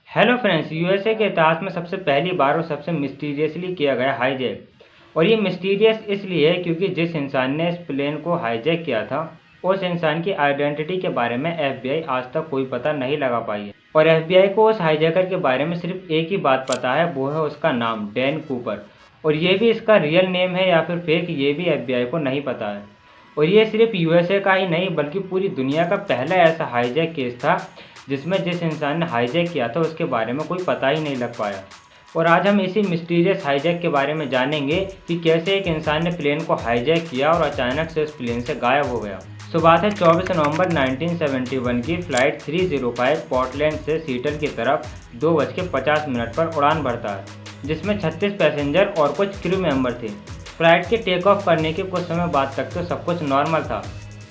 Hello friends, USA के इतिहास में सबसे पहली बार और सबसे मिस्टीरियसली किया गया हाईजैक। और ये मिस्टीरियस इसलिए है क्योंकि जिस इंसान ने इस प्लेन को हाईजैक किया था उस इंसान की आइडेंटिटी के बारे में एफबीआई आज तक कोई पता नहीं लगा पाई है। और एफबीआई को उस हाईजैकर के बारे में सिर्फ एक ही बात पता है, वो है उसका नाम डैन कूपर। और ये भी इसका रियल नेम है या फिर फेक, ये भी एफबीआई को नहीं पता है। और ये सिर्फ यूएसए का ही नहीं बल्कि पूरी दुनिया का पहला ऐसा हाईजैक केस था जिसमें जिस इंसान ने हाईजैक किया था उसके बारे में कोई पता ही नहीं लग पाया। और आज हम इसी मिस्टीरियस हाईजैक के बारे में जानेंगे कि कैसे एक इंसान ने प्लेन को हाईजैक किया और अचानक से उस प्लेन से गायब हो गया। बात है 24 नवंबर 1971 की। फ्लाइट 305 पोर्टलैंड से सीटल की तरफ 2:50 पर उड़ान भरता है, जिसमें 36 पैसेंजर और कुछ क्रू मेंबर थे। फ्लाइट के टेक ऑफ करने के कुछ समय बाद तक तो सब कुछ नॉर्मल था,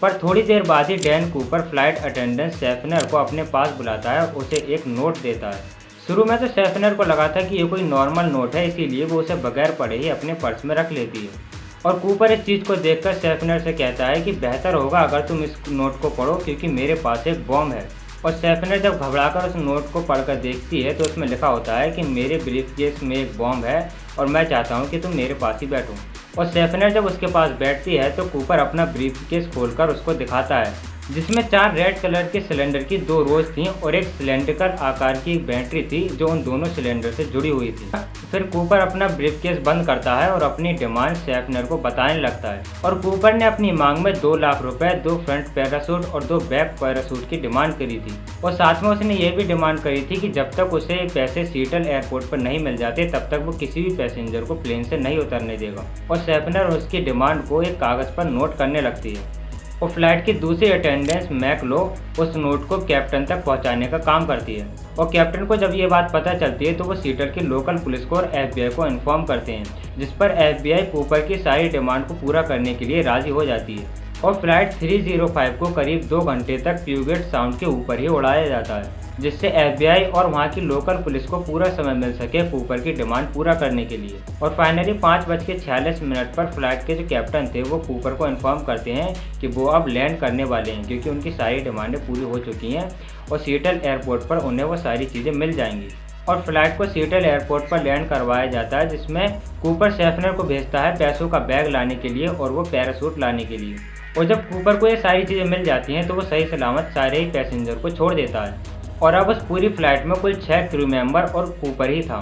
पर थोड़ी देर बाद ही डैन कूपर फ्लाइट अटेंडेंट शेफनर को अपने पास बुलाता है, उसे एक नोट देता है। शुरू में तो शेफनर को लगा था कि ये कोई नॉर्मल नोट है, इसीलिए वो उसे बगैर पढ़े ही अपने पर्स में रख लेती है। और कूपर इस चीज़ को देखकर शेफनर से कहता है कि बेहतर होगा अगर तुम इस नोट को पढ़ो क्योंकि मेरे पास एक बॉम्ब है। और शेफनर जब घबराकर उस नोट को पढ़कर देखती है तो उसमें लिखा होता है कि मेरे ब्रीफकेस में एक बॉम्ब है और मैं चाहता हूँ कि तुम मेरे पास ही बैठो। और शेफनर जब उसके पास बैठती है तो कूपर अपना ब्रीफकेस खोलकर उसको दिखाता है, जिसमें 4 रेड कलर के सिलेंडर की 2 रोज थीं और एक सिलेंड्रिकल आकार की एक बैटरी थी जो उन दोनों सिलेंडर से जुड़ी हुई थी। फिर कूपर अपना ब्रीफकेस बंद करता है और अपनी डिमांड शेफनर को बताने लगता है। और कूपर ने अपनी मांग में 2 लाख रुपए, 2 फ्रंट पैराशूट और 2 बैक पैराशूट की डिमांड करी थी। और साथ में उसने ये भी डिमांड करी थी कि जब तक उसे पैसे सीटल एयरपोर्ट पर नहीं मिल जाते तब तक वो किसी भी पैसेंजर को प्लेन से नहीं उतरने देगा। और शेफनर उसकी डिमांड को एक कागज़ पर नोट करने लगती है। और फ्लाइट की दूसरी अटेंडेंस मैकलो उस नोट को कैप्टन तक पहुंचाने का काम करती है। और कैप्टन को जब ये बात पता चलती है तो वो सीटल की लोकल पुलिस को और एफबीआई को इन्फॉर्म करते हैं, जिस पर एफबीआई कूपर की सारी डिमांड को पूरा करने के लिए राजी हो जाती है। और फ्लाइट 305 को करीब 2 घंटे तक प्यूगेट साउंड के ऊपर ही उड़ाया जाता है, जिससे एफबीआई और वहां की लोकल पुलिस को पूरा समय मिल सके कूपर की डिमांड पूरा करने के लिए। और फाइनली 5:46 पर फ्लाइट के जो कैप्टन थे वो कूपर को इन्फॉर्म करते हैं कि वो अब लैंड करने वाले हैं क्योंकि उनकी सारी डिमांडें पूरी हो चुकी हैं और सीटल एयरपोर्ट पर उन्हें वो सारी चीज़ें मिल जाएंगी। और फ्लाइट को सीटल एयरपोर्ट पर लैंड करवाया जाता है, जिसमें कूपर शेफनर को भेजता है पैसों का बैग लाने के लिए और वो पैराशूट लाने के लिए। और जब कूपर को ये सारी चीज़ें मिल जाती हैं तो वो सही सलामत सारे ही पैसेंजर को छोड़ देता है। और अब उस पूरी फ्लाइट में कुल 6 क्रू मेंबर और कूपर ही था।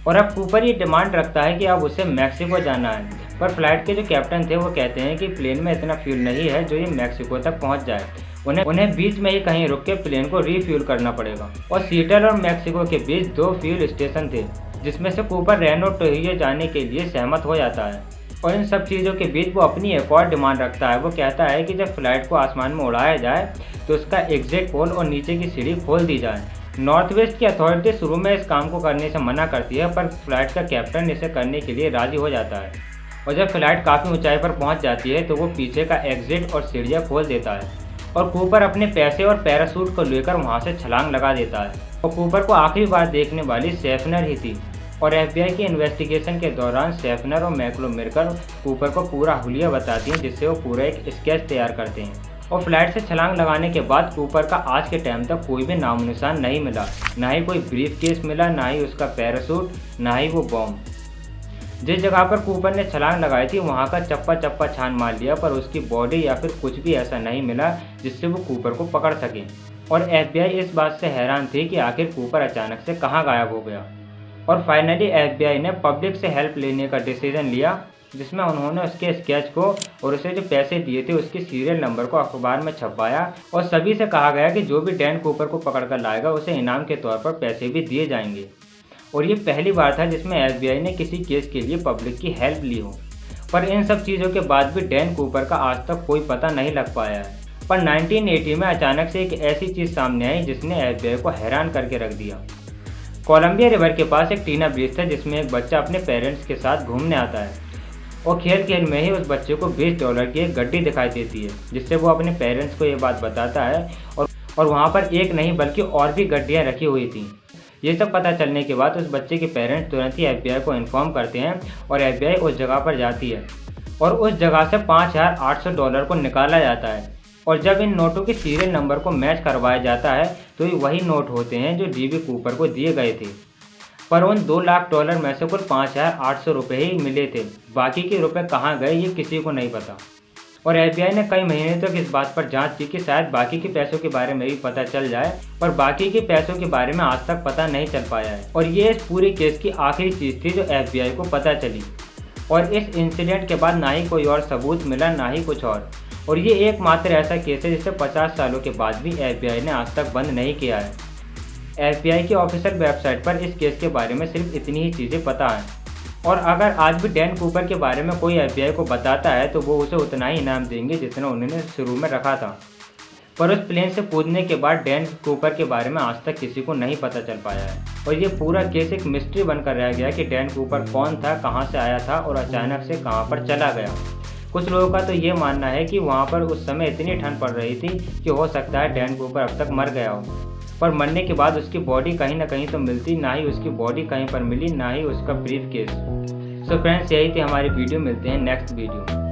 और अब कूपर ये डिमांड रखता है कि अब उसे मैक्सिको जाना है, पर फ्लाइट के जो कैप्टन थे वो कहते हैं कि प्लेन में इतना फ्यूल नहीं है जो ये मैक्सिको तक पहुंच जाए। उन्हें बीच में ही कहीं रुक के प्लेन को रीफ्यूल करना पड़ेगा। और सीटल और मैक्सिको के बीच 2 फ्यूल स्टेशन थे, जिसमें से कूपर रेनो टोहियो जाने के लिए सहमत हो जाता है। और इन सब चीज़ों के बीच वो अपनी एक और डिमांड रखता है। वो कहता है कि जब फ्लाइट को आसमान में उड़ाया जाए तो उसका एग्जिट पोल और नीचे की सीढ़ी खोल दी जाए। नॉर्थ वेस्ट की अथॉरिटी शुरू में इस काम को करने से मना करती है, पर फ्लाइट का कैप्टन इसे करने के लिए राजी हो जाता है। और जब फ्लाइट काफ़ी ऊंचाई पर पहुंच जाती है तो वो पीछे का एग्जिट और सीढ़ियाँ खोल देता है और कूपर अपने पैसे और पैराशूट को लेकर वहाँ से छलांग लगा देता है। और कूपर को आखिरी बार देखने वाली शेफनर ही थी। और एफबीआई की इन्वेस्टिगेशन के दौरान शेफनर और मैकलो मिलकर कूपर को पूरा हुलिया बताती हैं, जिससे वो पूरा एक स्केच तैयार करते हैं। और फ्लाइट से छलांग लगाने के बाद कूपर का आज के टाइम तक कोई भी नामो निशान नहीं मिला, ना ही कोई ब्रीफकेस मिला, ना ही उसका पैराशूट, ना ही वो बॉम्ब। जिस जगह पर कूपर ने छलांग लगाई थी वहाँ का चप्पा चप्पा छान मार लिया, पर उसकी बॉडी या फिर कुछ भी ऐसा नहीं मिला जिससे वो कूपर को पकड़ सके। और एफबीआई इस बात से हैरान थी कि आखिर कूपर अचानक से कहाँ गायब हो गया। और फाइनली एफबीआई ने पब्लिक से हेल्प लेने का डिसीजन लिया, जिसमें उन्होंने उसके स्केच को और उसे जो पैसे दिए थे उसके सीरियल नंबर को अखबार में छपवाया। और सभी से कहा गया कि जो भी डैन कूपर को पकड़ कर लाएगा उसे इनाम के तौर पर पैसे भी दिए जाएंगे। और ये पहली बार था जिसमें एफबीआई ने किसी केस के लिए पब्लिक की हेल्प ली हो। पर इन सब चीज़ों के बाद भी डैन कूपर का आज तक कोई पता नहीं लग पाया है। पर 1980 में अचानक से एक ऐसी चीज़ सामने आई जिसने एफबीआई को हैरान करके रख दिया। कोलंबिया रिवर के पास एक टीना ब्रिज था जिसमें एक बच्चा अपने पेरेंट्स के साथ घूमने आता है। और खेल खेल में ही उस बच्चे को $20 की एक गड्डी दिखाई देती है, जिससे वो अपने पेरेंट्स को ये बात बताता है। और वहाँ पर एक नहीं बल्कि और भी गड्डियाँ रखी हुई थी। ये सब पता चलने के बाद उस बच्चे के पेरेंट्स तुरंत ही एफबीआई को इन्फॉर्म करते हैं और एफबीआई उस जगह पर जाती है और उस जगह से $5,800 को निकाला जाता है। और जब इन नोटों के सीरियल नंबर को मैच करवाया जाता है तो ये वही नोट होते हैं जो डीबी कूपर को दिए गए थे। पर उन $2 लाख में से कुल 5,800 रुपये ही मिले थे। बाकी के रुपए कहाँ गए ये किसी को नहीं पता। और FBI ने कई महीने तक इस बात पर जांच की कि शायद बाकी के पैसों के बारे में भी पता चल जाए, पर बाकी के पैसों के बारे में आज तक पता नहीं चल पाया है। और ये इस पूरे केस की आखिरी चीज़ थी जो FBI को पता चली। और इस इंसिडेंट के बाद ना ही कोई और सबूत मिला, ना ही कुछ और ये एकमात्र ऐसा केस है जिसे 50 सालों के बाद भी FBI ने आज तक बंद नहीं किया है। FBI की ऑफिशियल वेबसाइट पर इस केस के बारे में सिर्फ इतनी ही चीज़ें पता हैं। और अगर आज भी डैन कूपर के बारे में कोई FBI को बताता है तो वो उसे उतना ही इनाम देंगे जितना उन्होंने शुरू में रखा था। पर उस प्लेन से कूदने के बाद डैन कूपर के बारे में आज तक किसी को नहीं पता चल पाया है। और ये पूरा केस एक मिस्ट्री बनकर रह गया कि डैन कूपर कौन था, कहाँ से आया था और अचानक से कहाँ पर चला गया। कुछ लोगों का तो ये मानना है कि वहाँ पर उस समय इतनी ठंड पड़ रही थी कि हो सकता है डैन कूपर अब तक मर गया हो, पर मरने के बाद उसकी बॉडी कहीं ना कहीं तो मिलती, ना ही उसकी बॉडी कहीं पर मिली, ना ही उसका ब्रीफ केस। सो फ्रेंड्स, यही थी हमारी वीडियो। मिलते हैं नेक्स्ट वीडियो में।